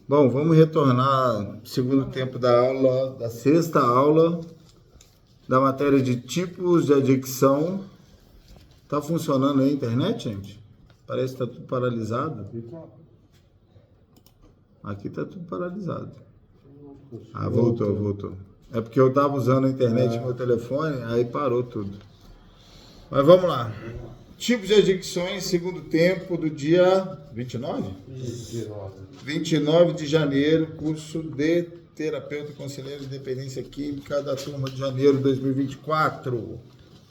Bom, vamos retornar ao segundo tempo da aula, da sexta aula da matéria de tipos de adicção. Tá funcionando aí a internet, gente? Parece que tá tudo paralisado. Aqui tá tudo paralisado. Ah, voltou. É porque eu tava usando a internet no meu telefone, aí parou tudo. Mas vamos lá. Tipos de adicções, segundo tempo do dia 29? 29 de janeiro, curso de terapeuta conselheiro de dependência química da turma de janeiro de 2024,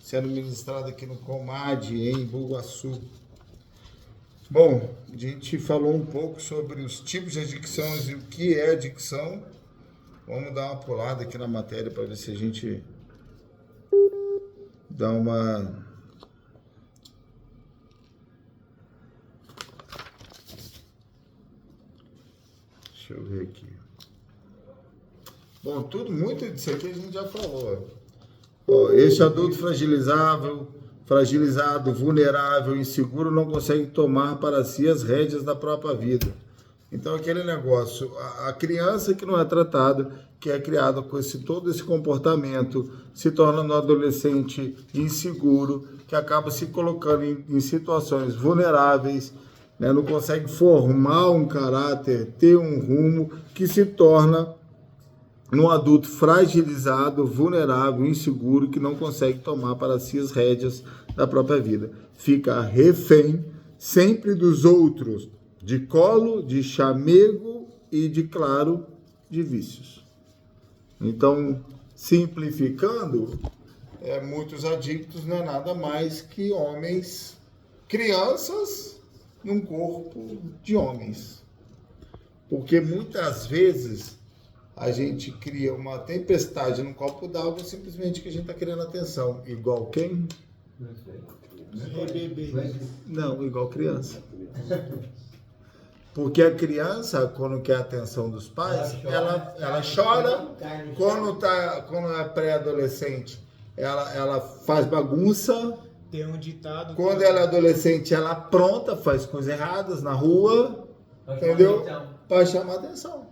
sendo ministrado aqui no Comad, em Bugaçu. Bom, a gente falou um pouco sobre os tipos de adicções e o que é adicção. Vamos dar uma pulada aqui na matéria para ver se a gente dá uma... Deixa eu ver aqui. Bom, muito disso aqui a gente já falou. Ó, este adulto fragilizado, vulnerável, inseguro, não consegue tomar para si as rédeas da própria vida. Então, aquele negócio, a criança que não é tratada, que é criada com todo esse comportamento, se torna um adolescente inseguro, que acaba se colocando em situações vulneráveis, né, não consegue formar um caráter, ter um rumo, que se torna um adulto fragilizado, vulnerável, inseguro, que não consegue tomar para si as rédeas da própria vida. Fica refém sempre dos outros, de colo, de chamego e, de claro, de vícios. Então, simplificando, muitos adictos não é nada mais que homens, crianças num corpo de homens. Porque muitas vezes a gente cria uma tempestade num copo d'água simplesmente que a gente está querendo atenção. Igual quem? Não, igual criança. Porque a criança, quando quer a atenção dos pais, ela chora. Quando é pré-adolescente, ela faz bagunça. Tem um ditado. Quando ela é adolescente, ela apronta, faz coisas erradas na rua, entendeu? Para chamar atenção.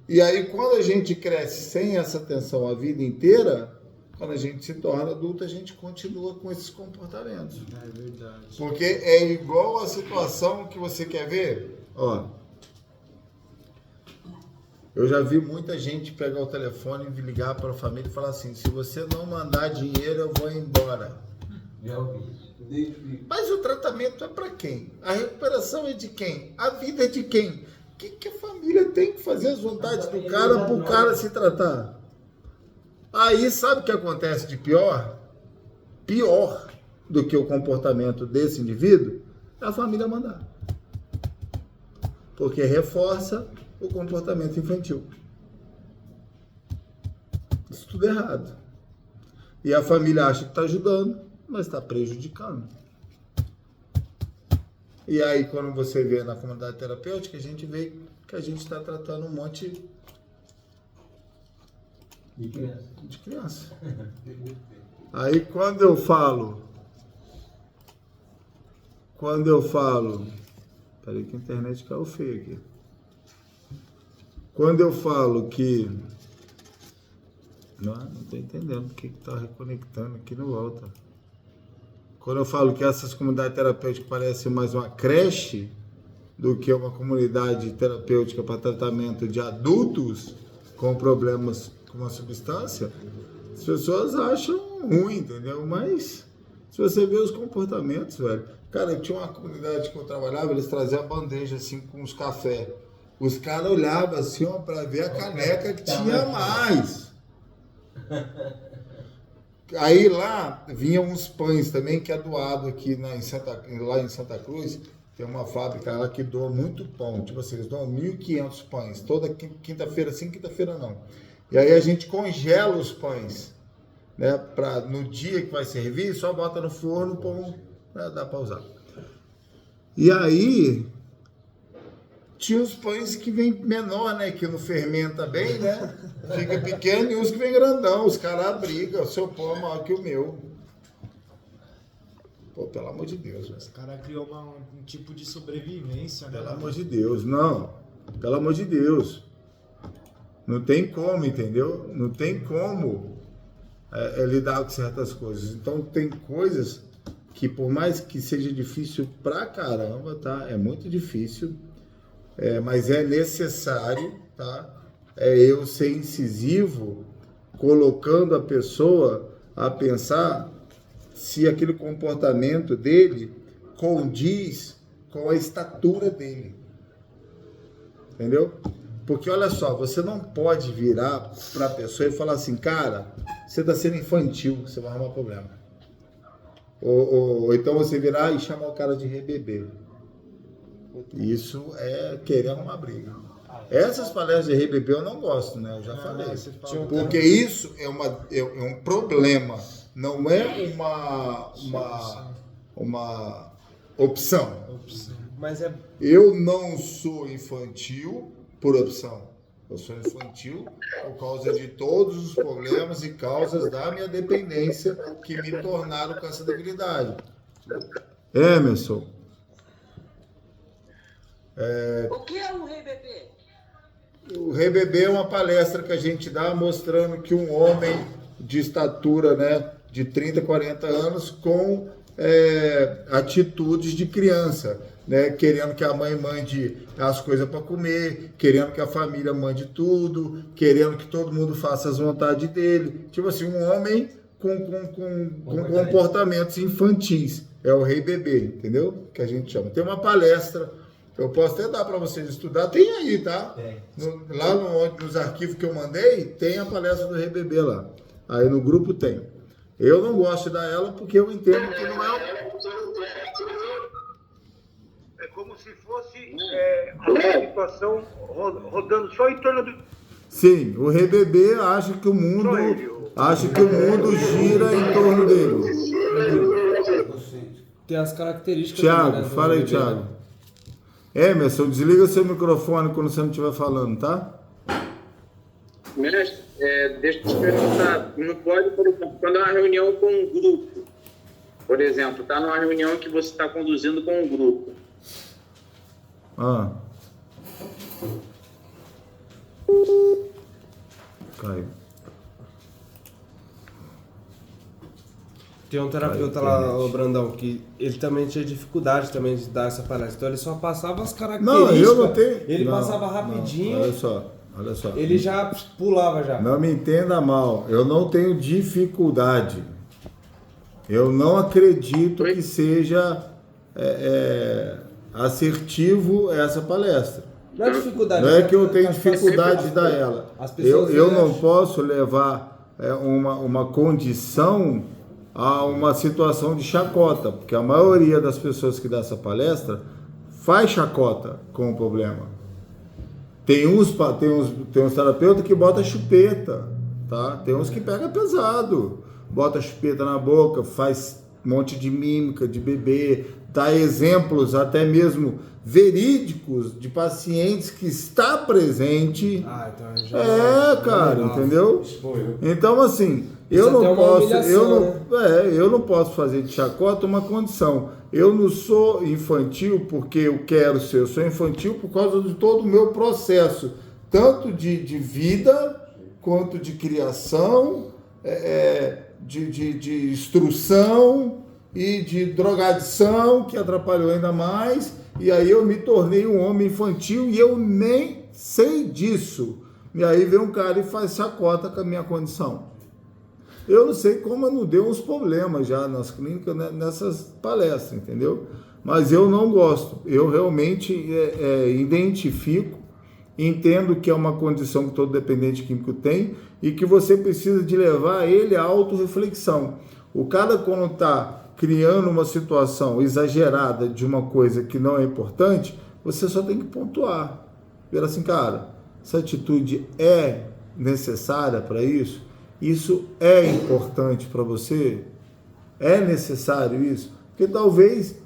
E aí, quando a gente cresce sem essa atenção a vida inteira, quando a gente se torna adulto, a gente continua com esses comportamentos. É verdade. Porque é igual a situação que você quer ver. Ó, eu já vi muita gente pegar o telefone e ligar para a família e falar assim: se você não mandar dinheiro, eu vou embora. Mas o tratamento é para quem? A recuperação é de quem? A vida é de quem? O que a família tem que fazer as vontades do cara para o cara se tratar? Aí sabe o que acontece de pior? Pior do que o comportamento desse indivíduo é a família mandar. Porque reforça o comportamento infantil. Isso tudo é errado. E a família acha que está ajudando, mas está prejudicando. E aí, quando você vê na comunidade terapêutica, a gente vê que a gente está tratando um monte de criança. Aí, quando eu falo, peraí que a internet caiu feio aqui. Quando eu falo que, não estou entendendo porque que está reconectando aqui no volta. Quando eu falo que essas comunidades terapêuticas parecem mais uma creche do que uma comunidade terapêutica para tratamento de adultos com problemas com uma substância, as pessoas acham ruim, entendeu? Mas se você vê os comportamentos, velho... Cara, eu tinha uma comunidade que eu trabalhava, eles traziam a bandeja assim com os cafés. Os caras olhavam assim, ó, para ver a caneca que tinha mais. Aí lá vinham uns pães também, que é doado aqui lá em Santa Cruz. Tem uma fábrica lá que doa muito pão. Tipo assim, eles doam 1.500 pães. Toda quinta-feira sim, quinta-feira não. E aí a gente congela os pães, né? Pra, no dia que vai servir, só bota no forno, o pão dá para usar. E aí tinha os pães que vem menor, né? Que não fermenta bem, né? Fica pequeno, e os que vem grandão. Os caras brigam, o seu pão é maior que o meu. Pô, pelo amor de Deus, velho. Os caras criou um tipo de sobrevivência, né? Pelo amor de Deus, não. Pelo amor de Deus. Não tem como, entendeu? Não tem como lidar com certas coisas. Então, tem coisas que, por mais que seja difícil pra caramba, tá? É muito difícil, mas é necessário, tá? Eu ser incisivo, colocando a pessoa a pensar se aquele comportamento dele condiz com a estatura dele. Entendeu? Porque olha só, você não pode virar para a pessoa e falar assim, cara, você está sendo infantil, você vai arrumar problema. Ou então você virar e chamar o cara de RBB. Isso é querer arrumar briga. Essas palestras de RBB eu não gosto, né? Eu já falei. Porque isso é um problema, não é uma opção. Mas Eu não sou infantil por opção. Eu sou infantil por causa de todos os problemas e causas da minha dependência que me tornaram com essa debilidade. Emerson. O que é um RBB? O RBB é uma palestra que a gente dá mostrando que um homem de estatura, né, de 30, 40 anos com atitudes de criança, né, querendo que a mãe mande as coisas para comer, querendo que a família mande tudo, querendo que todo mundo faça as vontades dele. Tipo assim, um homem com comportamentos infantis. É o RBB, entendeu? Que a gente chama. Tem uma palestra, eu posso até dar para vocês estudar, tem aí, tá? Lá nos arquivos que eu mandei, tem a palestra do RBB lá. Aí no grupo tem. Eu não gosto de dar ela porque eu entendo que não é... É como se fosse a situação rodando só em torno do... Sim, o RBB acha que o mundo gira em torno dele. tem as características... Thiago, também, né, fala aí, RBB, Thiago. né? Emerson, desliga seu microfone quando você não estiver falando, tá? Mestre, deixa eu te perguntar, não pode, por exemplo, quando é uma reunião com um grupo, por exemplo, está numa reunião que você está conduzindo com um grupo. Caiu. Tem um terapeuta lá, o Brandão, que ele também tinha dificuldade também de dar essa palestra. Então ele só passava as características. Não, eu não tenho... Ele não, passava rapidinho. Não, olha só. Ele já pulava já. Não me entenda mal, eu não tenho dificuldade. Eu não acredito que seja assertivo essa palestra. Não é dificuldade. Não é que eu tenho dificuldade de dar ela. Eu não posso levar uma condição a uma situação de chacota, porque a maioria das pessoas que dá essa palestra faz chacota com o problema. Tem uns terapeutas que botam chupeta, tá? Tem uns que pega pesado, bota chupeta na boca, faz um monte de mímica, de bebê, dá exemplos até mesmo verídicos de pacientes que está presente. Então já cara, entendeu? Expoio. Então, assim, eu não posso fazer de chacota uma condição. Eu não sou infantil porque eu quero ser, eu sou infantil por causa de todo o meu processo, tanto de vida, quanto de criação, de instrução e de drogadição, que atrapalhou ainda mais, e aí eu me tornei um homem infantil e eu nem sei disso. E aí vem um cara e faz chacota com a minha condição. Eu não sei como eu não deu uns problemas já nas clínicas, né, nessas palestras, entendeu? Mas eu não gosto. Eu realmente identifico, entendo que é uma condição que todo dependente químico tem e que você precisa de levar ele à autorreflexão. O cara, quando está criando uma situação exagerada de uma coisa que não é importante, você só tem que pontuar. Ver assim, cara, essa atitude é necessária para isso? Isso é importante para você? É necessário isso? Porque talvez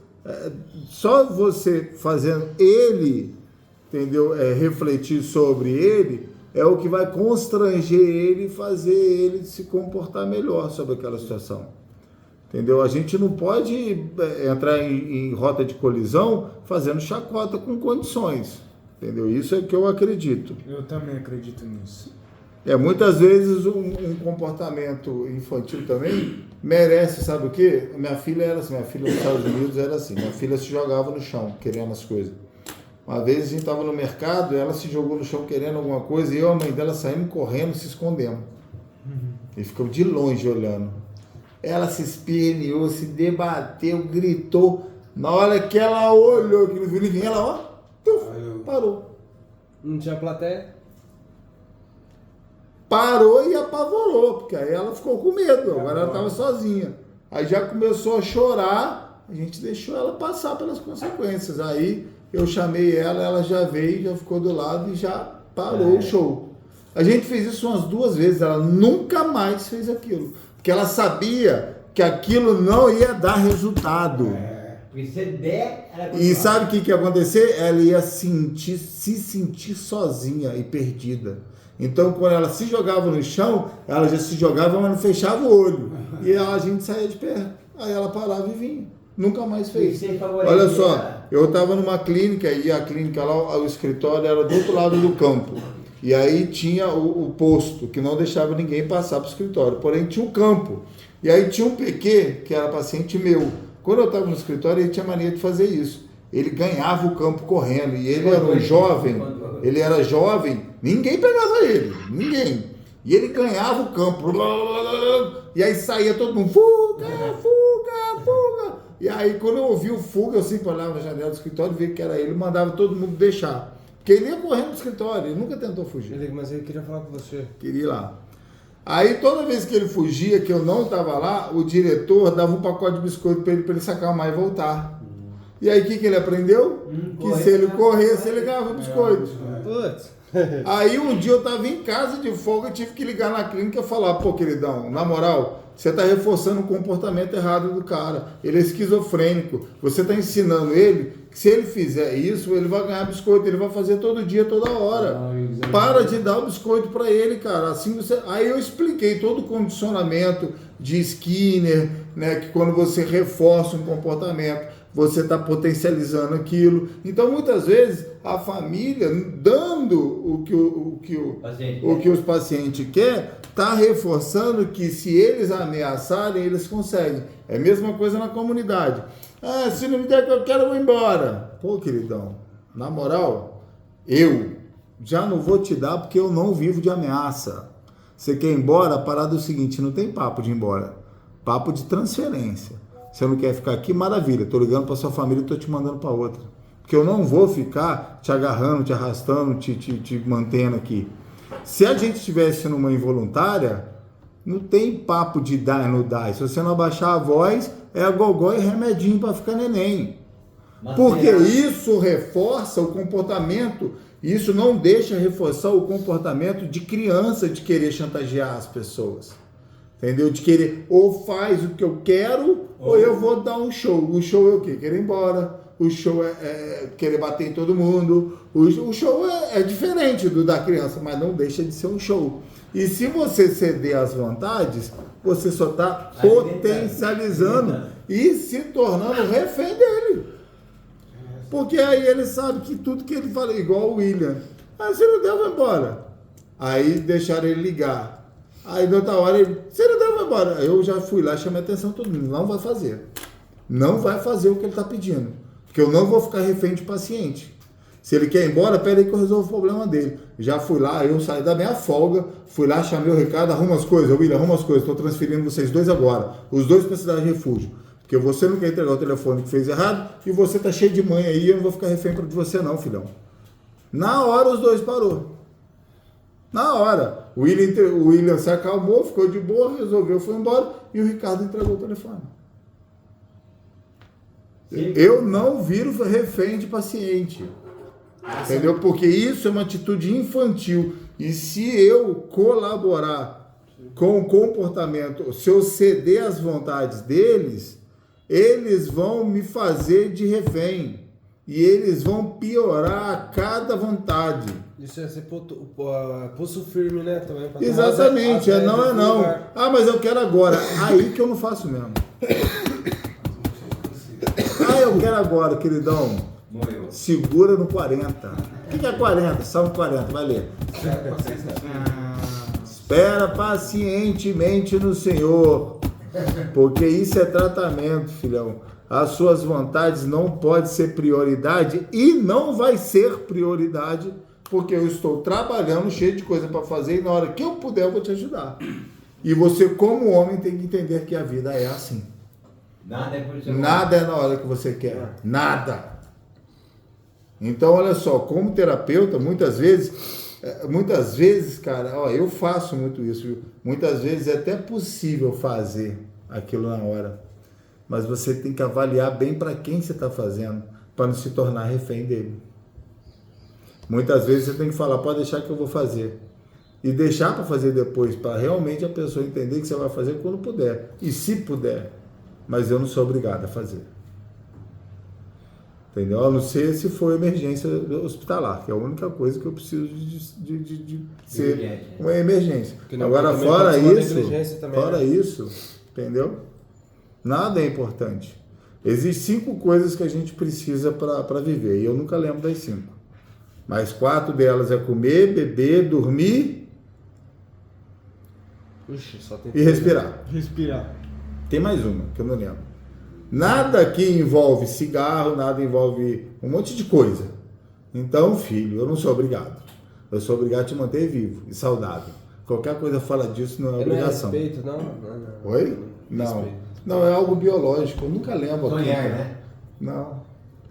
só você fazendo ele, entendeu? Refletir sobre ele, é o que vai constranger ele e fazer ele se comportar melhor sobre aquela situação. Entendeu? A gente não pode entrar em rota de colisão fazendo chacota com condições. Entendeu? Isso é que eu acredito. Eu também acredito nisso. Muitas vezes um comportamento infantil também merece, sabe o quê? Minha filha era assim, minha filha nos Estados Unidos era assim, minha filha se jogava no chão, querendo as coisas. Uma vez a gente estava no mercado, ela se jogou no chão querendo alguma coisa, e eu e a mãe dela saímos correndo, se escondemos. E ficamos de longe olhando. Ela se esperneou, se debateu, gritou. Na hora que ela olhou, que não viu ninguém, ela, parou. Não tinha plateia? Parou e apavorou, porque aí ela ficou com medo, agora ela estava sozinha. Aí já começou a chorar, a gente deixou ela passar pelas consequências. Aí eu chamei ela, ela já veio, já ficou do lado e já parou o show. A gente fez isso umas 2 vezes, ela nunca mais fez aquilo, porque ela sabia que aquilo não ia dar resultado. E sabe o que ia acontecer? Ela ia se sentir sozinha e perdida. Então, quando ela se jogava no chão, ela já se jogava, mas não fechava o olho. E a gente saía de perto. Aí ela parava e vinha. Nunca mais fez. Olha só, eu estava numa clínica, e a clínica lá, o escritório era do outro lado do campo. E aí tinha o posto, que não deixava ninguém passar para o escritório. Porém, tinha um campo. E aí tinha um PQ, que era paciente meu. Quando eu estava no escritório, ele tinha mania de fazer isso. Ele ganhava o campo correndo. E ele era um jovem. Ele era jovem, ninguém pegava ele, ninguém. E ele ganhava o campo. E aí saía todo mundo, fuga, fuga, fuga. E aí quando eu ouvi o fuga, eu sempre olhava na janela do escritório e via que era ele, mandava todo mundo deixar. Porque ele ia correndo pro escritório, ele nunca tentou fugir. Mas ele queria falar com você. Queria ir lá. Aí toda vez que ele fugia, que eu não estava lá, o diretor dava um pacote de biscoito para ele se acalmar e voltar. E aí o que ele aprendeu? Que se ele corresse, ele ganhava o biscoito. Aí um dia eu estava em casa de folga, eu tive que ligar na clínica e falar, pô, queridão, na moral, você está reforçando o comportamento errado do cara. Ele é esquizofrênico. Você está ensinando ele que se ele fizer isso, ele vai ganhar biscoito, ele vai fazer todo dia, toda hora. Para de dar o biscoito para ele, cara. Assim você... Aí eu expliquei todo o condicionamento de Skinner, né, que quando você reforça um comportamento, você está potencializando aquilo. Então, muitas vezes, a família, dando o que os pacientes querem, está reforçando que se eles ameaçarem, eles conseguem. É a mesma coisa na comunidade. Ah, se não me der que eu quero, eu vou embora. Pô, queridão, na moral, eu já não vou te dar porque eu não vivo de ameaça. Você quer ir embora? A parada é o seguinte, não tem papo de ir embora. Papo de transferência. Você não quer ficar aqui? Maravilha, tô ligando para sua família e tô te mandando para outra. Porque eu não vou ficar te agarrando, te arrastando, te mantendo aqui. Se a gente estivesse numa involuntária, não tem papo de dar e não dar. Se você não abaixar a voz, é gogó e remedinho para ficar neném. Porque isso reforça o comportamento, isso não deixa reforçar o comportamento de criança de querer chantagear as pessoas. Entendeu? De querer, ou faz o que eu quero, ou eu vou dar um show. O show é o quê? Querer ir embora. O show é querer bater em todo mundo. O show é diferente do da criança, mas não deixa de ser um show. E se você ceder às vontades, você só está potencializando e se tornando refém dele. Porque aí ele sabe que tudo que ele fala, igual o William. Ah, se não der, eu vou embora. Aí deixaram ele ligar. Aí, na outra hora, ele, você não deve embora. Eu já fui lá, chamei a atenção de todo mundo. Não vai fazer. Não vai fazer o que ele está pedindo. Porque eu não vou ficar refém de paciente. Se ele quer ir embora, pera aí que eu resolvo o problema dele. Já fui lá, eu saí da minha folga, fui lá, chamei o Ricardo, arruma as coisas. William, arruma as coisas, estou transferindo vocês dois agora. Os dois para a cidade de refúgio. Porque você não quer entregar o telefone que fez errado e você tá cheio de mãe aí, eu não vou ficar refém de você não, filhão. Na hora os dois parou. Na hora. O William se acalmou, ficou de boa, resolveu, foi embora e o Ricardo entregou o telefone. Sim. Eu não viro refém de paciente. Entendeu? Porque isso é uma atitude infantil. E se eu colaborar com o comportamento, se eu ceder às vontades deles, eles vão me fazer de refém. E eles vão piorar a cada vontade. Isso é ser pulso firme, né? Também pra exatamente, não. Ah, mas eu quero agora. Aí que eu não faço mesmo. Ah, eu quero agora, queridão. Segura no 40. O que é 40? Salmo 40, vai ler. Espera pacientemente no Senhor, porque isso é tratamento, filhão. As suas vontades não podem ser prioridade e não vai ser prioridade, porque eu estou trabalhando cheio de coisa para fazer e na hora que eu puder eu vou te ajudar. E você, como homem, tem que entender que a vida é assim. Nada é na hora que você quer. Nada. Então, olha só, como terapeuta, muitas vezes, cara, ó, eu faço muito isso, viu? Muitas vezes é até possível fazer aquilo na hora, mas você tem que avaliar bem para quem você está fazendo, para não se tornar refém dele. Muitas vezes você tem que falar, pode deixar que eu vou fazer, e deixar para fazer depois, para realmente a pessoa entender que você vai fazer quando puder, e se puder, mas eu não sou obrigado a fazer. Entendeu? A não ser se for emergência hospitalar, que é a única coisa que eu preciso de ser uma emergência. Agora, fora isso, entendeu? Nada é importante. Existem 5 coisas que a gente precisa para viver, e eu nunca lembro das 5. Mas 4 delas é comer, beber, dormir e respirar. Tem mais uma, que eu não lembro. Nada aqui envolve cigarro, nada envolve um monte de coisa. Então, filho, eu não sou obrigado. Eu sou obrigado a te manter vivo e saudável. Qualquer coisa fala disso não é obrigação. Não é respeito, não? Oi? Não. Não, é algo biológico. Eu nunca lembro a quinta. Né? Não.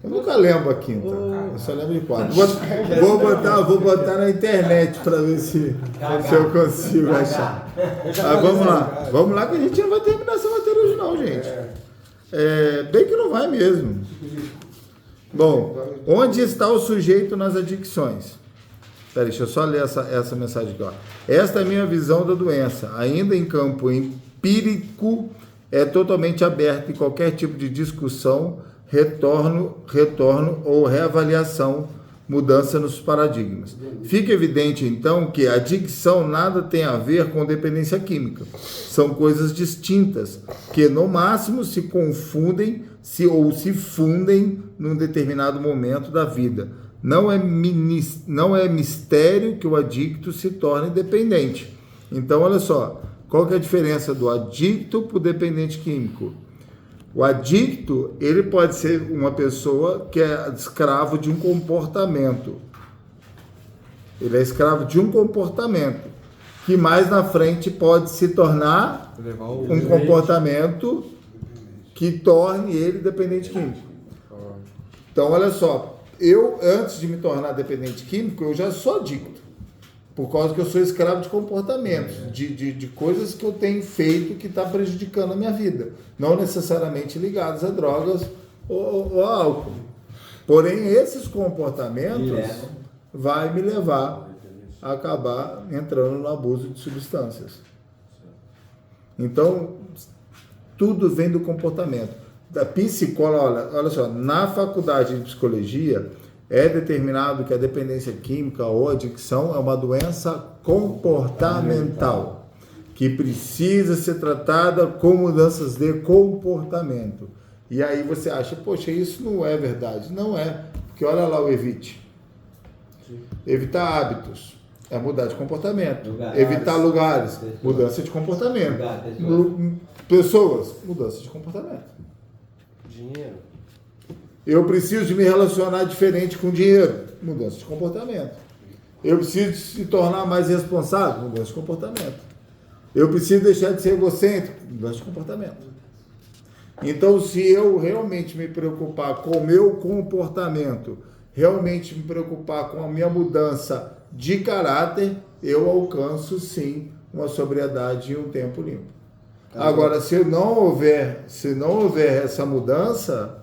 Eu nunca lembro a quinta. Eu só lembro de 4. Vou botar na internet para ver se eu consigo achar. Vamos lá. Vamos lá que a gente não vai terminar essa matéria hoje não, gente. Bem que não vai mesmo. Bom, onde está o sujeito nas adicções? Peraí, deixa eu só ler essa mensagem aqui. Ó. Esta é a minha visão da doença. Ainda em campo empírico, é totalmente aberto em qualquer tipo de discussão, retorno ou reavaliação, mudança nos paradigmas. Fica evidente, então, que a adicção nada tem a ver com dependência química. São coisas distintas, que no máximo se confundem ou se fundem num determinado momento da vida. Não é mistério que o adicto se torne dependente. Então, olha só, qual que é a diferença do adicto para o dependente químico? O adicto, ele pode ser uma pessoa que é escravo de um comportamento. Ele é escravo de um comportamento, que mais na frente pode se tornar um comportamento que torne ele dependente químico. Então, olha só, eu, antes de me tornar dependente químico, eu já sou adicto. Por causa que eu sou escravo de comportamentos, de coisas que eu tenho feito que está prejudicando a minha vida. Não necessariamente ligados a drogas ou a álcool. Porém, esses comportamentos vai me levar a acabar entrando no abuso de substâncias. Então, tudo vem do comportamento. Da psicóloga, olha só, na faculdade de psicologia, é determinado que a dependência química ou adicção é uma doença comportamental, que precisa ser tratada com mudanças de comportamento. E aí você acha, poxa, isso não é verdade. Não é, porque olha lá o evite. Evitar hábitos é mudar de comportamento. Evitar lugares, mudança de comportamento. Pessoas, mudança de comportamento. Dinheiro. Eu preciso de me relacionar diferente com dinheiro, mudança de comportamento. Eu preciso de se tornar mais responsável, mudança de comportamento. Eu preciso deixar de ser egocêntrico, mudança de comportamento. Então, se eu realmente me preocupar com o meu comportamento, realmente me preocupar com a minha mudança de caráter, eu alcanço sim uma sobriedade e um tempo limpo. Agora, se não houver essa mudança,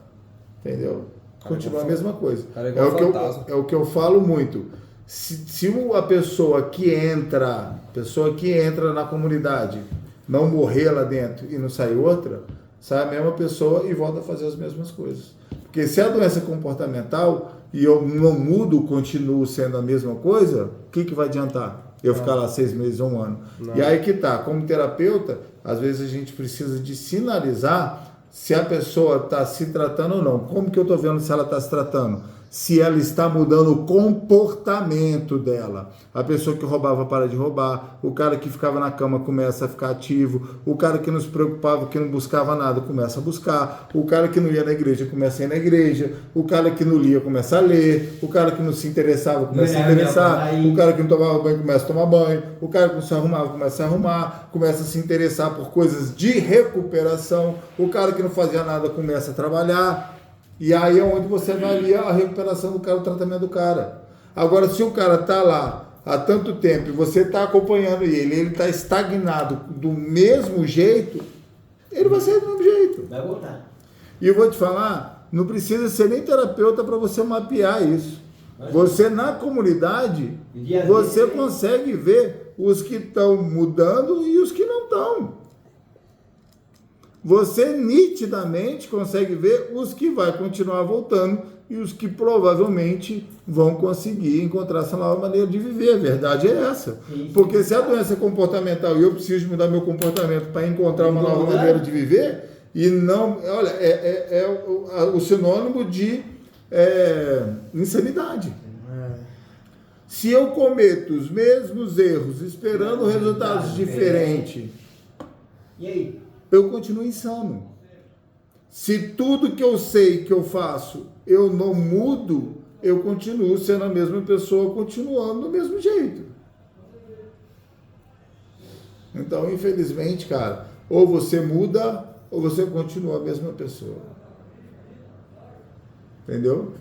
entendeu? Continua a mesma coisa. É o que eu falo muito. Se a pessoa que entra na comunidade não morrer lá dentro e não sair outra, sai a mesma pessoa e volta a fazer as mesmas coisas. Porque se a doença é comportamental e eu não mudo, continuo sendo a mesma coisa, o que vai adiantar? Eu ficar lá 6 meses ou 1 ano. Não. E aí que tá, como terapeuta, às vezes a gente precisa de sinalizar se a pessoa está se tratando ou não. Como que eu estou vendo se ela está se tratando? se ela está mudando o comportamento dela. A pessoa que roubava para de roubar, o cara que ficava na cama começa a ficar ativo, o cara que não se preocupava, que não buscava nada, começa a buscar, o cara que não ia na igreja começa a ir na igreja, o cara que não lia começa a ler, o cara que não se interessava começa a se interessar, o cara que não tomava banho começa a tomar banho, o cara que não se arrumava começa a arrumar, começa a se interessar por coisas de recuperação, o cara que não fazia nada começa a trabalhar. E aí é onde você avalia a recuperação do cara, o tratamento do cara. Agora, se o cara está lá há tanto tempo e você está acompanhando ele está estagnado do mesmo jeito, ele vai ser do mesmo jeito. Vai voltar. E eu vou te falar, não precisa ser nem terapeuta para você mapear isso. Você, na comunidade, você consegue ver os que estão mudando e os que não estão. Você nitidamente consegue ver os que vai continuar voltando e os que provavelmente vão conseguir encontrar essa nova maneira de viver. A verdade é essa. Porque se a doença é comportamental e eu preciso mudar meu comportamento para encontrar uma nova maneira de viver, e não... Olha, é o sinônimo de insanidade. Se eu cometo os mesmos erros esperando resultados diferentes... E aí? Eu continuo insano. Se tudo que eu sei que eu faço, eu não mudo, eu continuo sendo a mesma pessoa, continuando do mesmo jeito. Então, infelizmente, cara, ou você muda, ou você continua a mesma pessoa. Entendeu?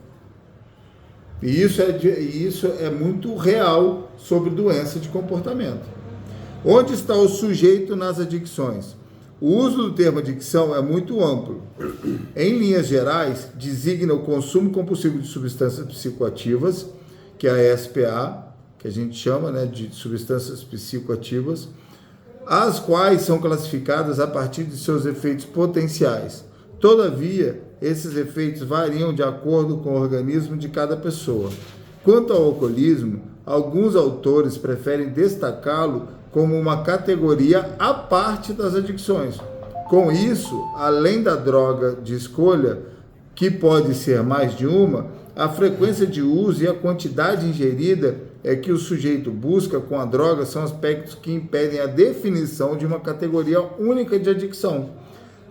E isso é muito real sobre doença de comportamento. Onde está o sujeito nas adicções? O uso do termo adicção é muito amplo. Em linhas gerais, designa o consumo compulsivo de substâncias psicoativas, que é a SPA, que a gente chama, né, de substâncias psicoativas, as quais são classificadas a partir de seus efeitos potenciais. Todavia, esses efeitos variam de acordo com o organismo de cada pessoa. Quanto ao alcoolismo, alguns autores preferem destacá-lo como uma categoria à parte das adicções. Com isso, além da droga de escolha, que pode ser mais de uma, a frequência de uso e a quantidade ingerida é que o sujeito busca com a droga são aspectos que impedem a definição de uma categoria única de adicção.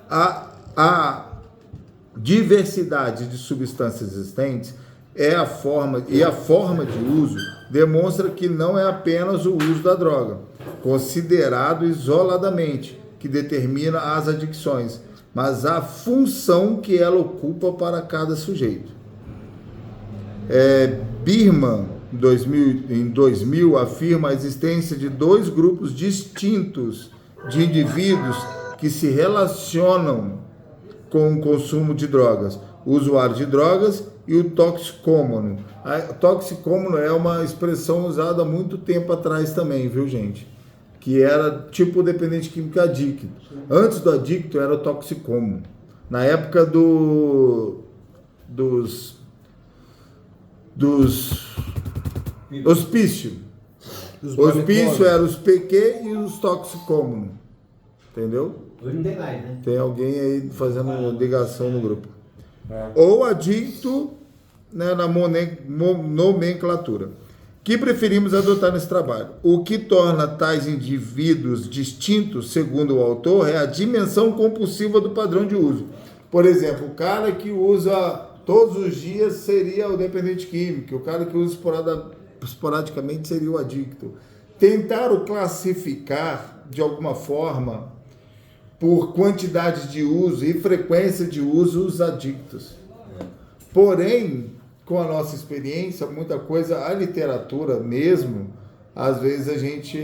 A diversidade de substâncias existentes a forma de uso demonstra que não é apenas o uso da droga, considerado isoladamente, que determina as adicções, mas a função que ela ocupa para cada sujeito. Birman, em 2000, afirma a existência de dois grupos distintos de indivíduos que se relacionam com o consumo de drogas: o usuário de drogas e o toxicômano. Toxicômano é uma expressão usada há muito tempo atrás também, viu, gente? Que era tipo o dependente químico adicto. Antes do adicto era o toxicômano. Na época dos hospício. Os hospício eram os PQ e os toxicômanos. Entendeu? Hoje não tem mais, né? Tem alguém aí fazendo ligação no grupo. Ou adicto, né, na nomenclatura, que preferimos adotar nesse trabalho. O que torna tais indivíduos distintos, segundo o autor, é a dimensão compulsiva do padrão de uso. Por exemplo, o cara que usa todos os dias seria o dependente químico, o cara que usa esporadicamente seria o adicto. Tentaram classificar, de alguma forma, por quantidade de uso e frequência de uso, os adictos. Porém, com a nossa experiência, muita coisa, a literatura mesmo, às vezes a gente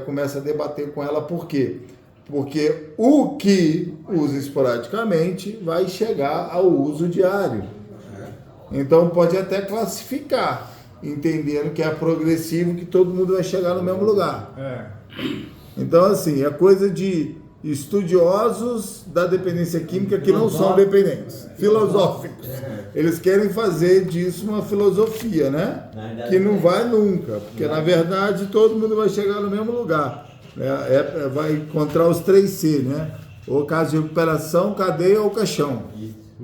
começa a debater com ela. Por quê? Porque o que usa esporadicamente vai chegar ao uso diário. Então pode até classificar, entendendo que é progressivo, que todo mundo vai chegar no mesmo lugar. Então, assim, é coisa de estudiosos da dependência química que não são dependentes, filosóficos. Eles querem fazer disso uma filosofia, né? Que não vai nunca, porque na verdade todo mundo vai chegar no mesmo lugar. Vai encontrar os 3C, né? Ou caso de recuperação, cadeia ou caixão.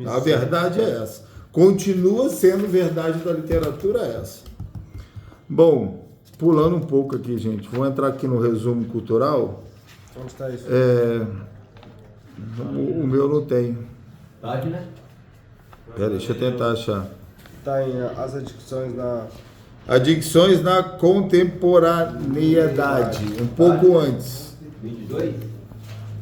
A verdade é essa. Continua sendo verdade da literatura essa. Bom, pulando um pouco aqui, gente, vou entrar aqui no resumo cultural. Onde está isso? O meu não tem. Página? Pera, deixa eu tentar achar. Está em as adicções na... Adicções na contemporaneidade, um pouco antes. 22?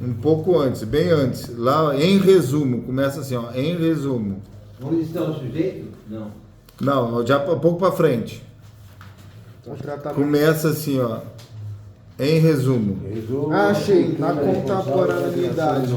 Um pouco antes, bem antes. Lá, em resumo, começa assim, ó, em resumo. Onde está o sujeito? Não. Não, já um pouco para frente. O tratamento. Começa assim, ó, em resumo. Achei, na contemporaneidade.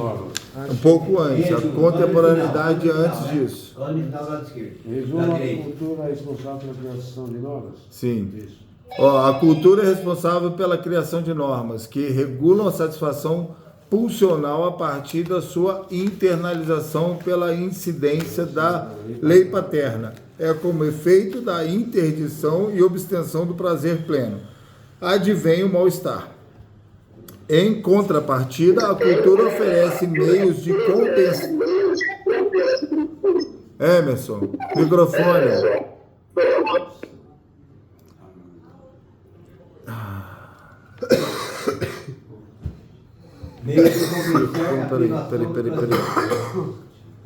Um pouco antes, a contemporaneidade antes disso. Onde está o lado esquerdo? Resumo Da a direita. cultura responsável pela criação de normas. Sim. Isso. Ó, a cultura é responsável pela criação de normas que regulam a satisfação pulsional a partir da sua internalização pela incidência da lei paterna. É como efeito da interdição e obstenção do prazer pleno. Advém o mal-estar. Em contrapartida, a cultura oferece meios de compensação. Emerson, microfone. Meio de compensar a privação Peraí. do prazer.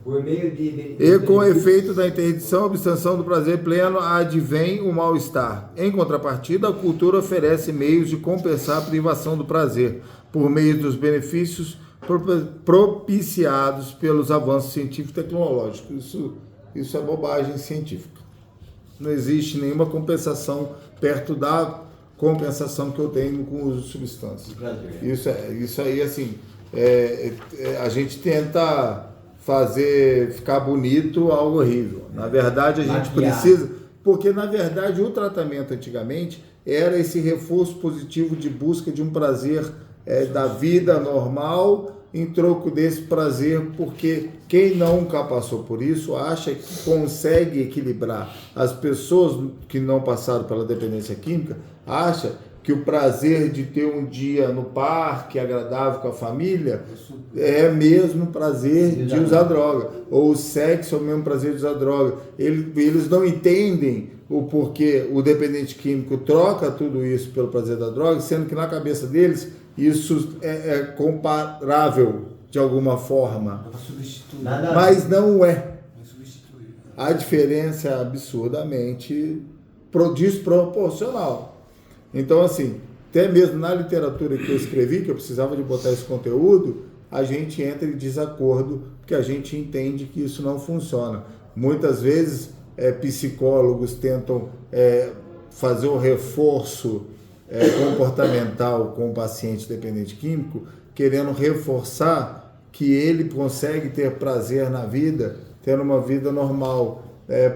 Por meio de... E com o efeito da interdição e obstenção do prazer pleno, advém o mal-estar. Em contrapartida, a cultura oferece meios de compensar a privação do prazer, por meio dos benefícios propiciados pelos avanços científicos e tecnológicos. Isso é bobagem científica. Não existe nenhuma compensação perto da compensação que eu tenho com o uso de substâncias. Isso aí, assim, a gente tenta fazer ficar bonito algo horrível. Na verdade, a gente precisa... Porque, na verdade, o tratamento antigamente era esse reforço positivo de busca de um prazer da vida normal em troco desse prazer, porque quem nunca passou por isso acha que consegue equilibrar. As pessoas que não passaram pela dependência química acham que o prazer de ter um dia no parque agradável com a família é mesmo prazer de usar droga, ou o sexo é o mesmo prazer de usar droga. Eles não entendem o porquê o dependente químico troca tudo isso pelo prazer da droga, sendo que na cabeça deles isso é comparável de alguma forma, mas não é. A diferença é absurdamente desproporcional. Então, assim, até mesmo na literatura que eu escrevi, que eu precisava de botar esse conteúdo, a gente entra em desacordo, porque a gente entende que isso não funciona. Muitas vezes, psicólogos tentam fazer um reforço comportamental com o paciente dependente químico, querendo reforçar que ele consegue ter prazer na vida, tendo uma vida normal.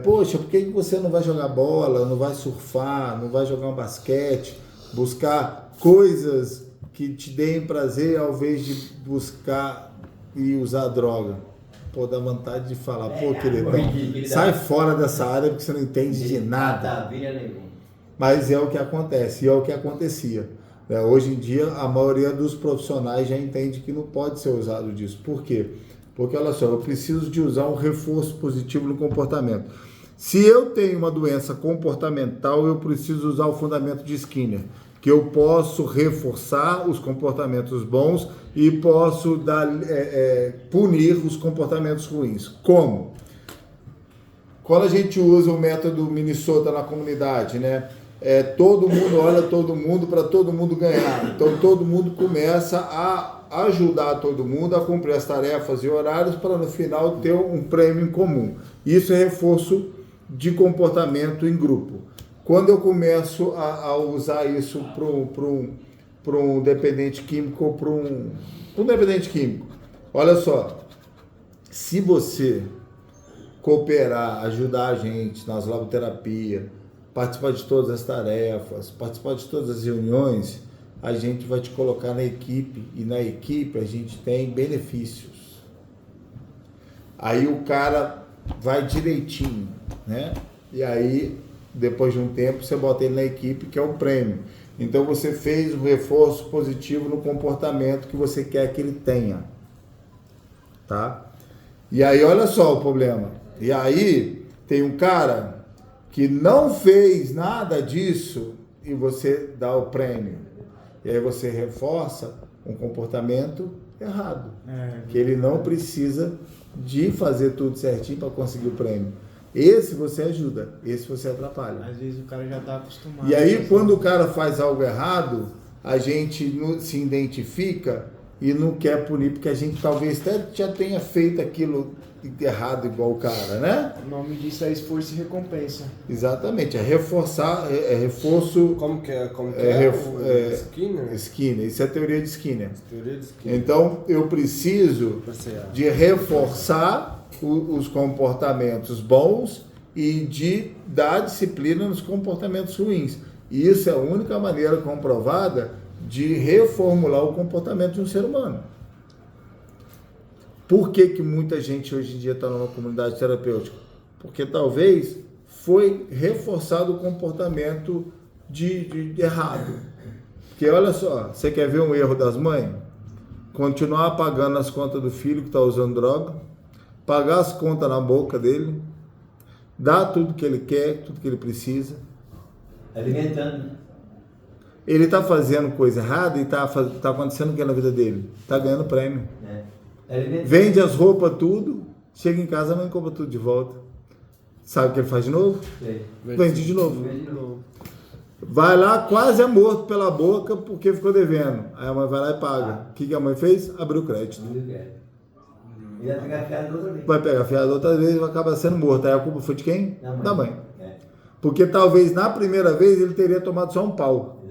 Poxa, por que você não vai jogar bola, não vai surfar, não vai jogar um basquete, buscar coisas que te deem prazer ao invés de buscar e usar droga? Pô, dá vontade de falar, pô, queridão, sai fora dessa área porque você não entende de nada. Mas é o que acontece, e é o que acontecia. Hoje em dia, a maioria dos profissionais já entende que não pode ser usado disso. Por quê? Porque, olha só, eu preciso de usar um reforço positivo no comportamento. Se eu tenho uma doença comportamental, eu preciso usar o fundamento de Skinner, que eu posso reforçar os comportamentos bons e posso punir os comportamentos ruins. Como? Quando a gente usa o método Minnesota na comunidade, né? Todo mundo olha todo mundo para todo mundo ganhar. Então, todo mundo começa a ajudar todo mundo a cumprir as tarefas e horários para no final ter um prêmio em comum. Isso é reforço de comportamento em grupo. Quando eu começo a usar isso para um dependente químico ou para um dependente químico, olha só, se você cooperar, ajudar a gente nas laboterapias, participar de todas as tarefas, participar de todas as reuniões, a gente vai te colocar na equipe, e na equipe a gente tem benefícios. Aí o cara vai direitinho, né? E aí, depois de um tempo, você bota ele na equipe, que é o prêmio. Então você fez um reforço positivo no comportamento que você quer que ele tenha, tá? E aí, olha só o problema. E aí, tem um cara que não fez nada disso e você dá o prêmio. E aí você reforça um comportamento errado. Que ele não precisa de fazer tudo certinho para conseguir o prêmio. Esse você ajuda, esse você atrapalha. Às vezes o cara já está acostumado. E aí, quando o cara faz algo errado, a gente se identifica e não quer punir, porque a gente talvez até já tenha feito aquilo errado igual o cara, né? O nome disso é esforço e recompensa. Exatamente, é reforçar, é reforço... Como que é? Skinner? Skinner, isso é a teoria de Skinner. Teoria de Skinner. Então, eu preciso de reforçar os comportamentos bons e de dar disciplina nos comportamentos ruins. E isso é a única maneira comprovada de reformular o comportamento de um ser humano. Por que muita gente hoje em dia está numa comunidade terapêutica? Porque talvez foi reforçado o comportamento de errado. Porque olha só, você quer ver um erro das mães? Continuar pagando as contas do filho que está usando droga, pagar as contas na boca dele, dar tudo que ele quer, tudo que ele precisa. Alimentando. Ele está fazendo coisa errada e está acontecendo o que na vida dele? Está ganhando prêmio. Vende as roupas, tudo, chega em casa, a mãe compra tudo de volta. Sabe o que ele faz de novo? Vende de novo. Vai lá, quase é morto pela boca porque ficou devendo. Aí a mãe vai lá e paga. O que a mãe fez? Abriu crédito. E vai pegar fiado outra vez. Vai pegar fiado outra vez e vai acabar sendo morto. Aí a culpa foi de quem? Da mãe. Porque talvez na primeira vez ele teria tomado só um pau.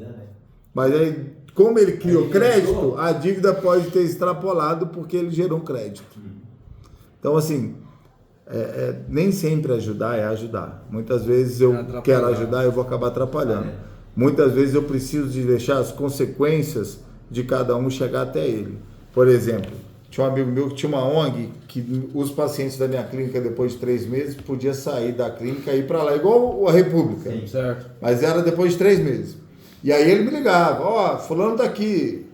Mas aí, como ele criou crédito, a dívida pode ter extrapolado porque ele gerou um crédito. Então, assim, nem sempre ajudar é ajudar. Muitas vezes eu quero ajudar e eu vou acabar atrapalhando. Muitas vezes eu preciso de deixar as consequências de cada um chegar até ele. Por exemplo, tinha um amigo meu que tinha uma ONG que os pacientes da minha clínica, depois de 3 meses, podiam sair da clínica e ir para lá, igual a República. Sim, certo. Mas era depois de 3 meses. E aí ele me ligava, ó, fulano tá aqui.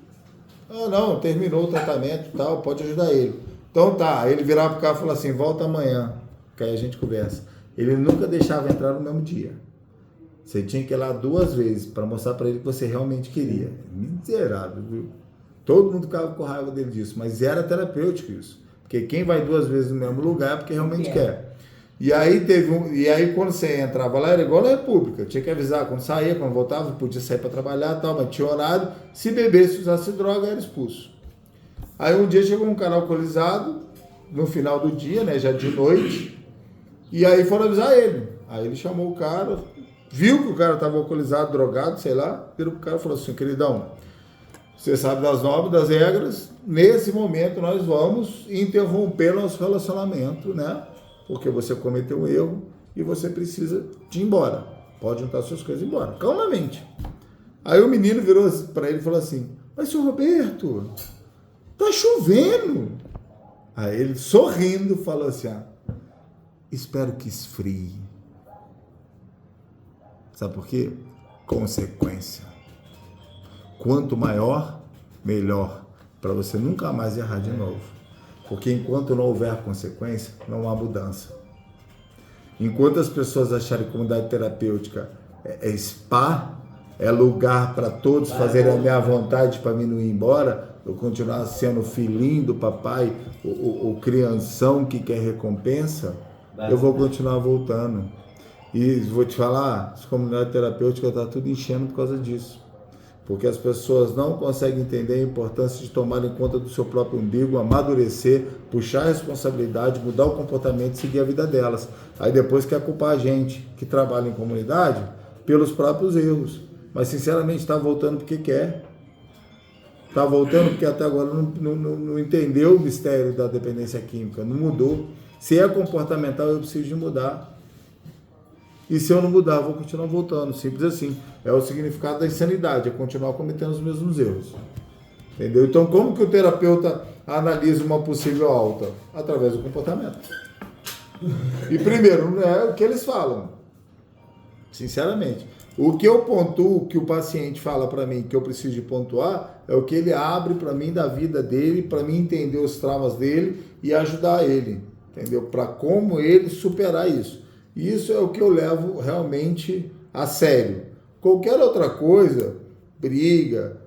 Ah, não, terminou o tratamento e tal, pode ajudar ele. Então tá, aí ele virava pro cara e falava assim, volta amanhã, que aí a gente conversa. Ele nunca deixava entrar no mesmo dia. Você tinha que ir lá 2 vezes para mostrar para ele que você realmente queria. Miserável, viu? Todo mundo ficava com raiva dele disso, mas era terapêutico isso. Porque quem vai 2 vezes no mesmo lugar é porque realmente quer. E aí quando você entrava lá, era igual na República, tinha que avisar quando saía, quando voltava, podia sair para trabalhar e tal, mas tinha horário, se bebesse, usasse droga, era expulso. Aí um dia chegou um cara alcoolizado, no final do dia, né, já de noite, e aí foram avisar ele. Aí ele chamou o cara, viu que o cara estava alcoolizado, drogado, sei lá, virou pro cara e falou assim, queridão, você sabe das normas, das regras, nesse momento nós vamos interromper nosso relacionamento, né? Porque você cometeu um erro e você precisa de ir embora. Pode juntar suas coisas e ir embora, calmamente. Aí o menino virou para ele e falou assim, mas senhor Roberto, tá chovendo. Aí ele, sorrindo, falou assim, espero que esfrie. Sabe por quê? Consequência. Quanto maior, melhor, para você nunca mais errar de novo. Porque enquanto não houver consequência, não há mudança. Enquanto as pessoas acharem que comunidade terapêutica é spa, é lugar para todos fazerem a minha vontade para mim não ir embora, eu continuar sendo filhinho do papai, o crianção que quer recompensa, eu vou continuar voltando. E vou te falar, as comunidades terapêuticas estão tudo enchendo por causa disso. Porque as pessoas não conseguem entender a importância de tomarem conta do seu próprio umbigo, amadurecer, puxar a responsabilidade, mudar o comportamento e seguir a vida delas. Aí depois quer culpar a gente que trabalha em comunidade pelos próprios erros. Mas sinceramente está voltando porque quer. Está voltando porque até agora não entendeu o mistério da dependência química, não mudou. Se é comportamental, eu preciso de mudar. E se eu não mudar, eu vou continuar voltando. Simples assim. É o significado da insanidade, é continuar cometendo os mesmos erros. Entendeu? Então, como que o terapeuta analisa uma possível alta? Através do comportamento. E primeiro, não é o que eles falam. Sinceramente. O que eu pontuo, o que o paciente fala para mim, que eu preciso de pontuar, é o que ele abre para mim da vida dele, para mim entender os traumas dele e ajudar ele. Entendeu? Para como ele superar isso. Isso é o que eu levo realmente a sério. Qualquer outra coisa, briga,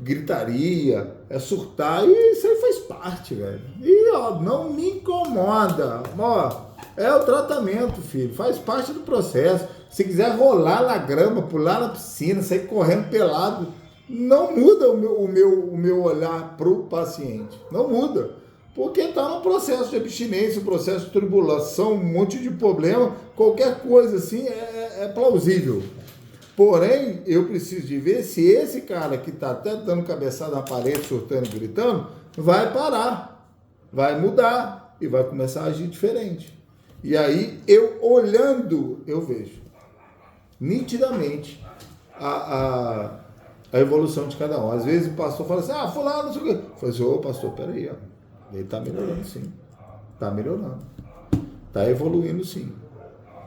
gritaria, surtar, e isso aí faz parte, velho. E, ó, não me incomoda. Ó, é o tratamento, filho. Faz parte do processo. Se quiser rolar na grama, pular na piscina, sair correndo pelado, não muda o meu olhar pro paciente. Não muda. Porque está no processo de abstinência, um processo de tribulação, um monte de problema, qualquer coisa assim é plausível. Porém, eu preciso de ver se esse cara que está até dando cabeçada na parede, surtando e gritando, vai parar, vai mudar e vai começar a agir diferente. E aí, eu olhando, eu vejo nitidamente a evolução de cada um. Às vezes o pastor fala assim, fulano, não sei o quê. Eu falo assim, ô pastor, peraí, ó. Ele está melhorando sim, está melhorando, está evoluindo sim.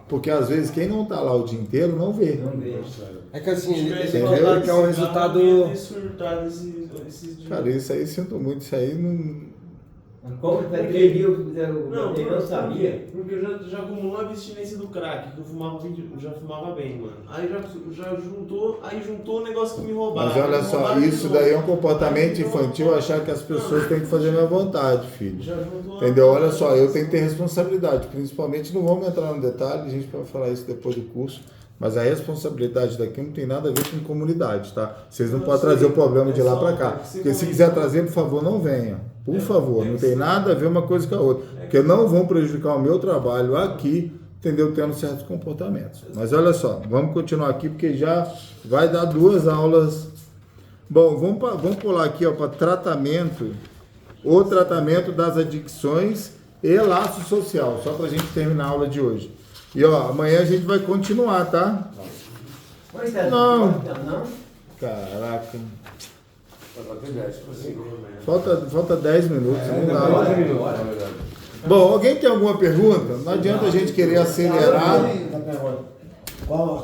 Porque às vezes quem não está lá o dia inteiro não vê. É que assim, ele fala que é um resultado... Cara, isso aí sinto muito, isso aí não... Como ele não sabia? Porque eu já acumulou a abstinência do crack, que eu já fumava bem, mano. Aí já juntou o negócio que me roubava. Mas olha só, isso daí é um comportamento infantil, achar que as pessoas têm que fazer a minha vontade, filho. Entendeu? Olha só, eu tenho que ter responsabilidade, principalmente, não vamos entrar no detalhe, a gente vai falar isso depois do curso, mas a responsabilidade daqui não tem nada a ver com comunidade, tá? Vocês não podem trazer o problema de lá para cá. Porque se quiser trazer, por favor, não venha. Por favor, não tem nada a ver uma coisa com a outra. Porque não vão prejudicar o meu trabalho aqui, entendeu? Tendo certos comportamentos. Mas olha só, vamos continuar aqui, porque já vai dar 2 aulas. Bom, vamos pular aqui para tratamento, o tratamento das adicções e laço social, só para a gente terminar a aula de hoje. E ó, amanhã a gente vai continuar, tá? Não. Caraca. Falta 10 minutos. Não dá. Bom, alguém tem alguma pergunta? Não adianta a gente querer acelerar.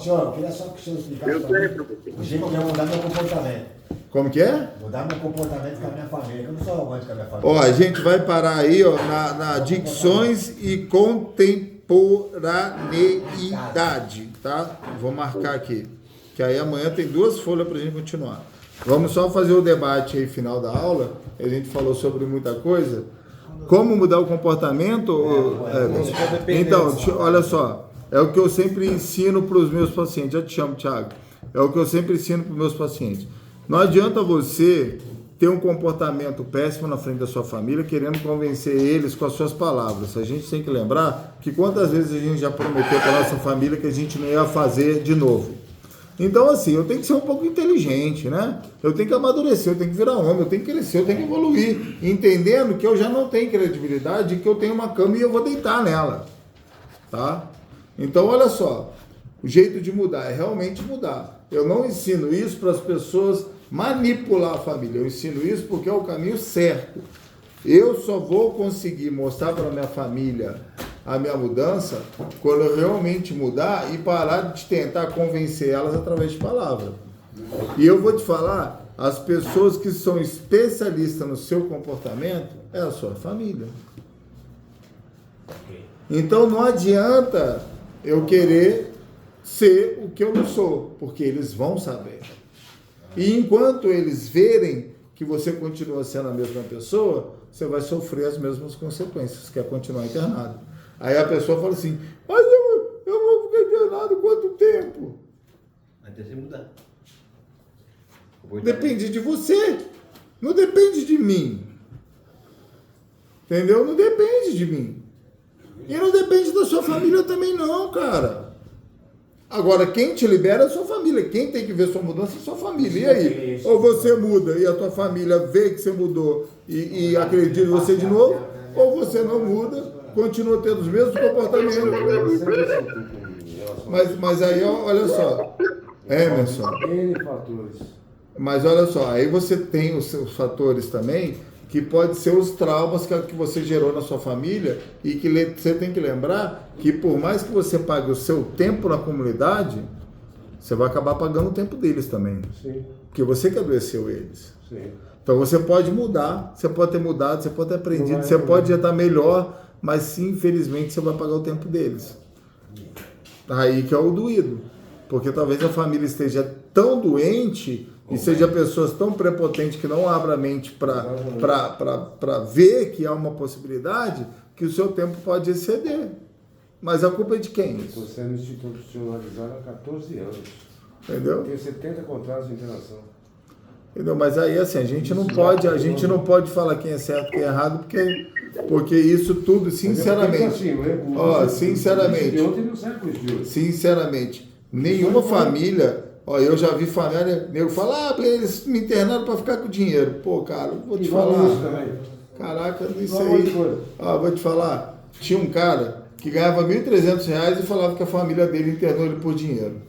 Senhor, eu queria só que o senhor explicasse para mim. O jeito de eu mudar meu comportamento. Como que é? Mudar meu comportamento com a minha família, que eu não sou romântico com a minha família. Ó, a gente vai parar aí, ó, na adicções e contemporaneidade, tá? Vou marcar aqui, que aí amanhã tem 2 folhas pra gente continuar. Vamos só fazer o debate aí final da aula, a gente falou sobre muita coisa. Como mudar o comportamento? Então, olha só, é o que eu sempre ensino para os meus pacientes. Já te chamo, Thiago. É o que eu sempre ensino para os meus pacientes. Não adianta você ter um comportamento péssimo na frente da sua família, querendo convencer eles com as suas palavras. A gente tem que lembrar que quantas vezes a gente já prometeu para a nossa família que a gente não ia fazer de novo. Então, assim, eu tenho que ser um pouco inteligente, né? Eu tenho que amadurecer, eu tenho que virar homem, eu tenho que crescer, eu tenho que evoluir, entendendo que eu já não tenho credibilidade, que eu tenho uma cama e eu vou deitar nela, tá? Então, olha só, o jeito de mudar é realmente mudar. Eu não ensino isso para as pessoas manipular a família, eu ensino isso porque é o caminho certo. Eu só vou conseguir mostrar para a minha família a minha mudança quando eu realmente mudar e parar de tentar convencer elas através de palavras. E eu vou te falar, as pessoas que são especialistas no seu comportamento é a sua família. Então não adianta eu querer ser o que eu não sou, porque eles vão saber. E enquanto eles verem que você continua sendo a mesma pessoa, você vai sofrer as mesmas consequências, que é continuar internado. Aí a pessoa fala assim, mas eu vou ficar internado quanto tempo? Até você mudar. Depende de você, não depende de mim. Entendeu? Não depende de mim. E não depende da sua família também não, cara. Agora, quem te libera é a sua família. Quem tem que ver sua mudança é a sua família. E aí? Ou você muda e a tua família vê que você mudou e acredita em você de novo, ou você não muda, continua tendo os mesmos comportamentos. Mas aí, olha só. Emerson. Mas olha só, aí você tem os seus fatores também, que pode ser os traumas que você gerou na sua família e que você tem que lembrar que por mais que você pague o seu tempo na comunidade, você vai acabar pagando o tempo deles também. Sim. Porque você que adoeceu eles. Sim. Então você pode mudar, você pode ter mudado, você pode ter aprendido, você pode já estar melhor, mas sim, infelizmente você vai pagar o tempo deles. Aí que é o doído. Porque talvez a família esteja tão doente e seja pessoas tão prepotentes que não abram a mente para ver que há uma possibilidade que o seu tempo pode exceder. Mas a culpa é de quem? Estou sendo institucionalizado há 14 anos. Entendeu? Tenho 70 contratos de internação. Entendeu? Mas aí assim, a gente não pode falar quem é certo e quem é errado, porque isso tudo, sinceramente, sinceramente, nenhuma família, eu já vi família, nego fala, eles me internaram para ficar com dinheiro. Pô, cara, vou te falar. Caraca, isso aí. Vou te falar, tinha um cara que ganhava R$1.300 e falava que a família dele internou ele por dinheiro.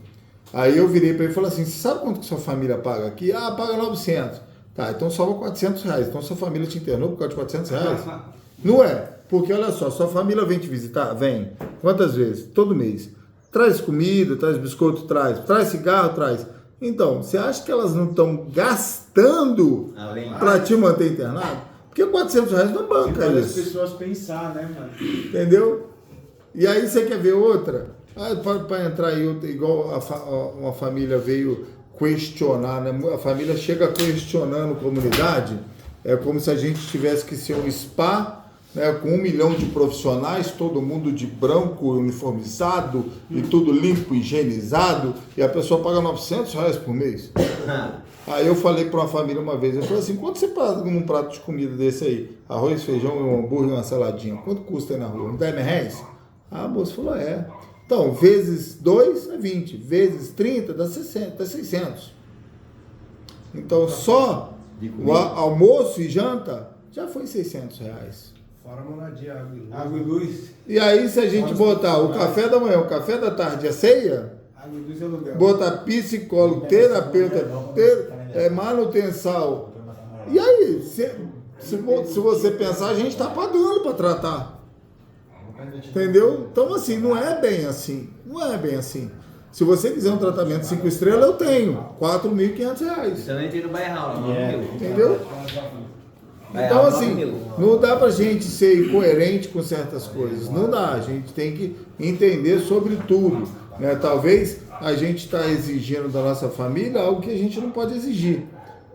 Aí eu virei para ele e falei assim, você sabe quanto que sua família paga aqui? Paga 900. Tá, então sobra R$400. Então sua família te internou por causa de R$400? Não é, porque olha só, sua família vem te visitar? Vem. Quantas vezes? Todo mês. Traz comida, traz biscoito, traz cigarro, traz. Então, você acha que elas não estão gastando para te manter internado? Porque R$400 não banca isso. As pessoas pensar, né, mano? Entendeu? E aí você quer ver outra? Para entrar aí, igual uma família veio questionar, né? A família chega questionando comunidade, é como se a gente tivesse que ser um spa, né, com 1 milhão de profissionais, todo mundo de branco, uniformizado, e tudo limpo, higienizado, e a pessoa paga R$900 por mês. Aí eu falei para uma família uma vez, eu falei assim, quanto você paga num prato de comida desse aí? Arroz, feijão, um hambúrguer e uma saladinha. Quanto custa aí na rua? Uns R$10? A moça falou, Então, vezes 2 é 20, vezes 30 dá 60, dá 600. Então, só o almoço e janta já foi R$600. Fora a moradia, água e luz. E aí, se a gente botar o café da manhã, o café da tarde e a ceia, botar psicólogo, terapeuta, manutenção. E aí, se você pensar, a gente está pagando para tratar. Entendeu? Então, assim, não é bem assim. Se você quiser um tratamento 5 estrelas, eu tenho. R$4.500. Também tem no Bairral, não entendeu? Então, assim, não dá pra gente ser incoerente com certas coisas. Não dá. A gente tem que entender sobre tudo. Né? Talvez a gente está exigindo da nossa família algo que a gente não pode exigir.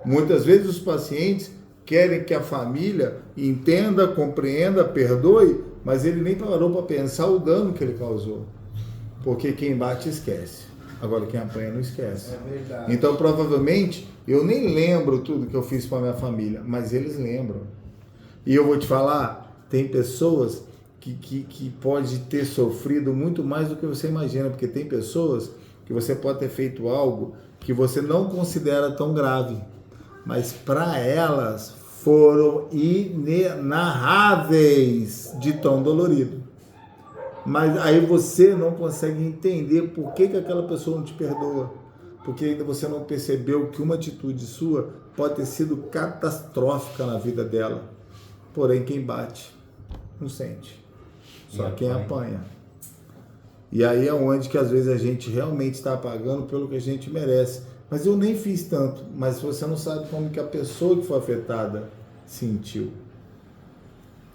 Muitas vezes os pacientes querem que a família entenda, compreenda, perdoe, mas ele nem parou para pensar o dano que ele causou. Porque quem bate esquece. Agora quem apanha não esquece. É verdade. Então provavelmente eu nem lembro tudo que eu fiz para minha família, mas eles lembram. E eu vou te falar, tem pessoas que pode ter sofrido muito mais do que você imagina, porque tem pessoas que você pode ter feito algo que você não considera tão grave, mas para elas foram inenarráveis de tão dolorido. Mas aí você não consegue entender por que aquela pessoa não te perdoa. Porque ainda você não percebeu que uma atitude sua pode ter sido catastrófica na vida dela. Porém, quem bate não sente. Só quem apanha. E aí é onde que às vezes a gente realmente está pagando pelo que a gente merece. Mas eu nem fiz tanto. Mas você não sabe como que a pessoa que foi afetada sentiu.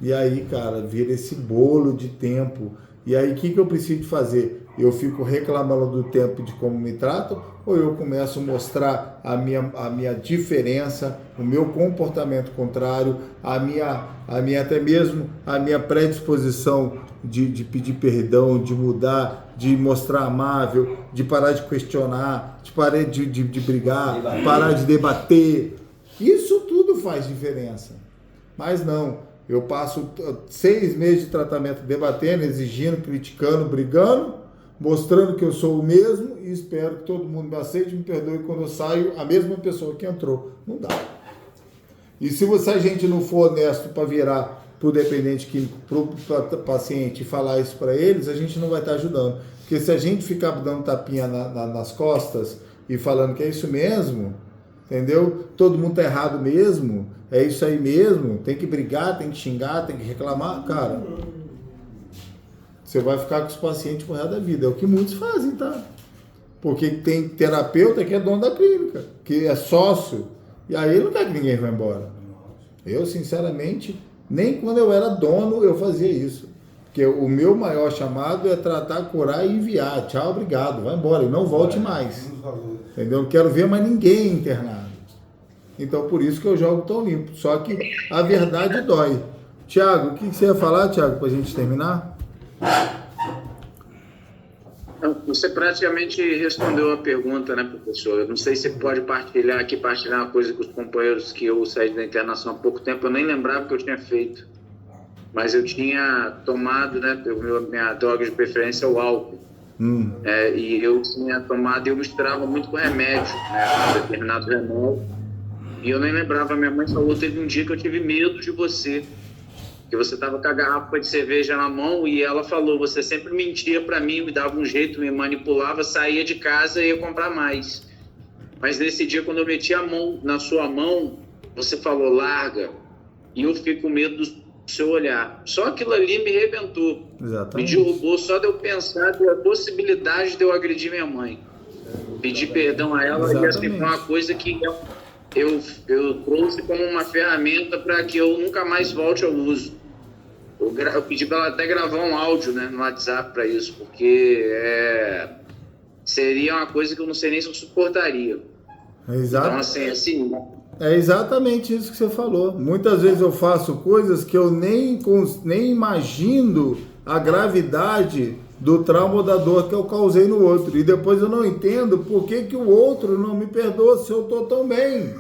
E aí, cara, vira esse bolo de tempo. E aí, o que eu preciso fazer? Eu fico reclamando do tempo de como me tratam, ou eu começo a mostrar a minha diferença, o meu comportamento contrário, a minha até mesmo a minha predisposição de pedir perdão, de mudar, de mostrar amável, de parar de questionar, de parar de brigar, parar de debater. Isso tudo faz diferença. Mas não, eu passo 6 meses de tratamento debatendo, exigindo, criticando, brigando, mostrando que eu sou o mesmo e espero que todo mundo me aceite e me perdoe quando eu saio a mesma pessoa que entrou. Não dá. E se a gente não for honesto para virar para o dependente químico, para o paciente e falar isso para eles, a gente não vai estar ajudando. Porque se a gente ficar dando tapinha nas costas e falando que é isso mesmo, entendeu? Todo mundo tá errado mesmo, é isso aí mesmo, tem que brigar, tem que xingar, tem que reclamar, cara, você vai ficar com os pacientes pro resto da vida. É o que muitos fazem, tá? Porque tem terapeuta que é dono da clínica, que é sócio, e aí ele não quer que ninguém vá embora. Eu, sinceramente, nem quando eu era dono eu fazia isso. Porque o meu maior chamado é tratar, curar e enviar. Tchau, obrigado, vai embora e não volte mais. Entendeu? Não quero ver mais ninguém internado. Então, por isso que eu jogo tão limpo. Só que a verdade dói. Tiago, o que você ia falar, Tiago, para a gente terminar? Você praticamente respondeu a pergunta, né, professor? Eu não sei se você pode partilhar uma coisa com os companheiros que eu saí da internação há pouco tempo. Eu nem lembrava que eu tinha feito. Mas eu tinha tomado, né, minha droga de preferência é o álcool. E eu tinha tomado e eu misturava muito com remédio, né, com determinado remédio. E eu nem lembrava, minha mãe falou, teve um dia que eu tive medo de você. Que você estava com a garrafa de cerveja na mão e ela falou, você sempre mentia para mim, me dava um jeito, me manipulava, saía de casa e ia comprar mais. Mas nesse dia, quando eu meti a mão na sua mão, você falou, larga. E eu fiquei com medo do seu olhar. Só aquilo ali me arrebentou. Exatamente. Me derrubou só de eu pensar da possibilidade de eu agredir minha mãe. Pedir perdão a ela. Exatamente. E assim, foi uma coisa que eu trouxe como uma ferramenta para que eu nunca mais volte ao uso. Eu pedi para ela até gravar um áudio, né, no WhatsApp para isso, porque seria uma coisa que eu não sei nem se eu suportaria. Então, assim... É exatamente isso que você falou. Muitas vezes eu faço coisas que eu nem imagino a gravidade do trauma ou da dor que eu causei no outro. E depois eu não entendo por que o outro não me perdoa se eu estou tão bem.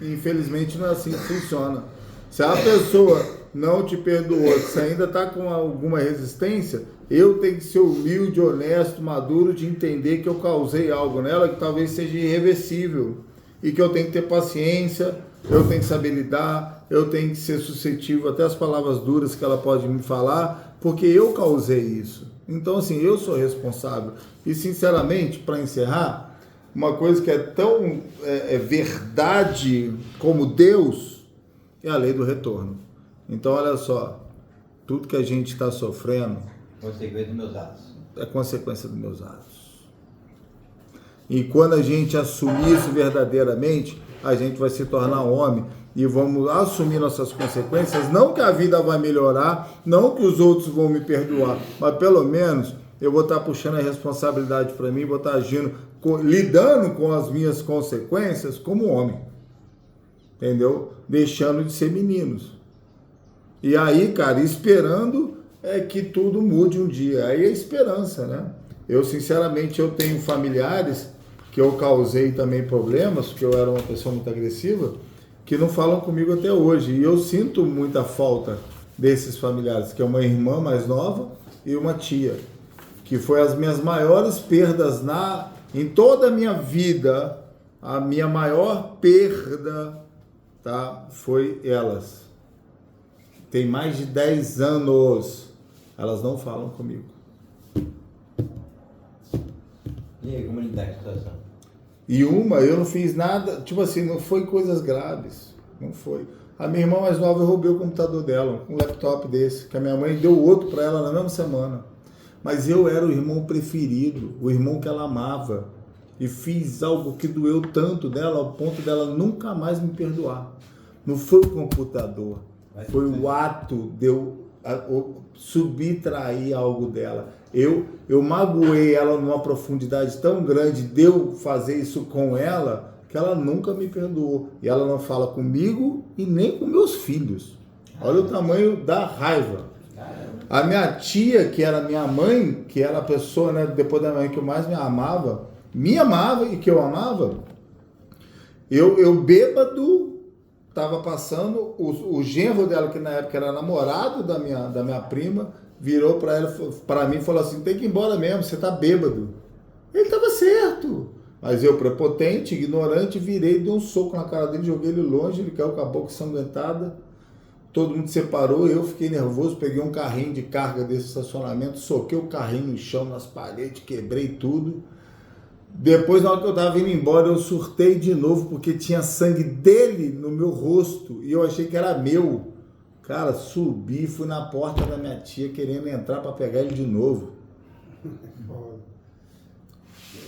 Infelizmente não é assim que funciona. Se a pessoa não te perdoou, se ainda está com alguma resistência, eu tenho que ser humilde, honesto, maduro de entender que eu causei algo nela que talvez seja irreversível. E que eu tenho que ter paciência, eu tenho que saber lidar, eu tenho que ser suscetível até as palavras duras que ela pode me falar, porque eu causei isso. Então, assim, eu sou responsável. E, sinceramente, para encerrar, uma coisa que é tão verdade como Deus é a lei do retorno. Então, olha só, tudo que a gente está sofrendo... Consequência dos meus atos. É consequência dos meus atos. E quando a gente assumir isso verdadeiramente, a gente vai se tornar homem e vamos assumir nossas consequências. Não que a vida vai melhorar, não que os outros vão me perdoar, mas pelo menos eu vou estar puxando a responsabilidade para mim, vou estar agindo, lidando com as minhas consequências como homem. Entendeu? Deixando de ser meninos. E aí, cara, esperando que tudo mude um dia. Aí é esperança, né? Eu, sinceramente, eu tenho familiares que eu causei também problemas, porque eu era uma pessoa muito agressiva, que não falam comigo até hoje. E eu sinto muita falta desses familiares, que é uma irmã mais nova e uma tia, que foi as minhas maiores perdas em toda a minha vida. A minha maior perda, tá, foi elas. Tem mais de 10 anos. Elas não falam comigo. E aí, como lidar com a situação? E eu não fiz nada, tipo assim, não foi coisas graves, não foi. A minha irmã mais nova, eu roubei o computador dela, um laptop desse, que a minha mãe deu outro para ela na mesma semana. Mas eu era o irmão preferido, o irmão que ela amava. E fiz algo que doeu tanto dela, ao ponto dela nunca mais me perdoar. Não foi o computador, foi o ato de eu subtrair algo dela. Eu magoei ela numa profundidade tão grande de eu fazer isso com ela, que ela nunca me perdoou. E ela não fala comigo e nem com meus filhos. Olha o tamanho da raiva. A minha tia, que era minha mãe, que era a pessoa, né, depois da mãe que eu mais me amava e que eu amava, eu bêbado, estava passando, o genro dela, que na época era namorado da minha prima, virou para mim e falou assim, tem que ir embora mesmo, você tá bêbado. Ele estava certo. Mas eu, prepotente, ignorante, virei, dei um soco na cara dele, joguei ele longe, ele caiu com a boca ensanguentada. Todo mundo separou, eu fiquei nervoso, peguei um carrinho de carga desse estacionamento, soquei o carrinho no chão, nas paredes, quebrei tudo. Depois, na hora que eu tava indo embora, eu surtei de novo, porque tinha sangue dele no meu rosto, e eu achei que era meu. Cara, subi, fui na porta da minha tia, querendo entrar para pegar ele de novo.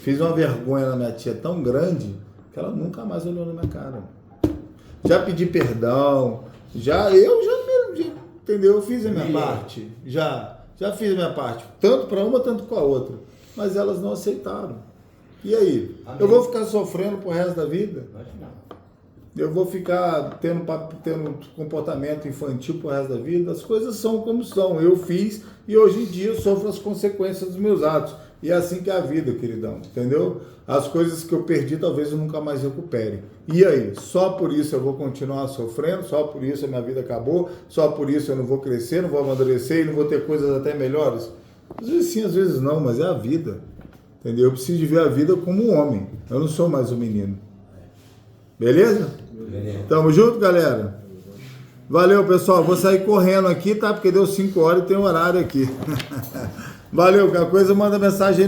Fiz uma vergonha na minha tia tão grande, que ela nunca mais olhou na minha cara. Já pedi perdão, entendeu? Eu fiz a minha parte, já. Já fiz a minha parte, tanto para uma, tanto com a outra. Mas elas não aceitaram. E aí? Amém. Eu vou ficar sofrendo pro resto da vida? Acho que não. Eu vou ficar tendo comportamento infantil pro resto da vida? As coisas são como são. Eu fiz e hoje em dia eu sofro as consequências dos meus atos. E é assim que é a vida, queridão. Entendeu? As coisas que eu perdi talvez eu nunca mais recupere. E aí? Só por isso eu vou continuar sofrendo? Só por isso a minha vida acabou? Só por isso eu não vou crescer, não vou amadurecer e não vou ter coisas até melhores? Às vezes sim, às vezes não, mas é a vida. Entendeu? Eu preciso de ver a vida como um homem. Eu não sou mais um menino. Beleza? Beleza. Tamo junto, galera? Valeu, pessoal. Vou sair correndo aqui, tá? Porque deu 5 horas e tem um horário aqui. Valeu, qualquer coisa manda mensagem aí.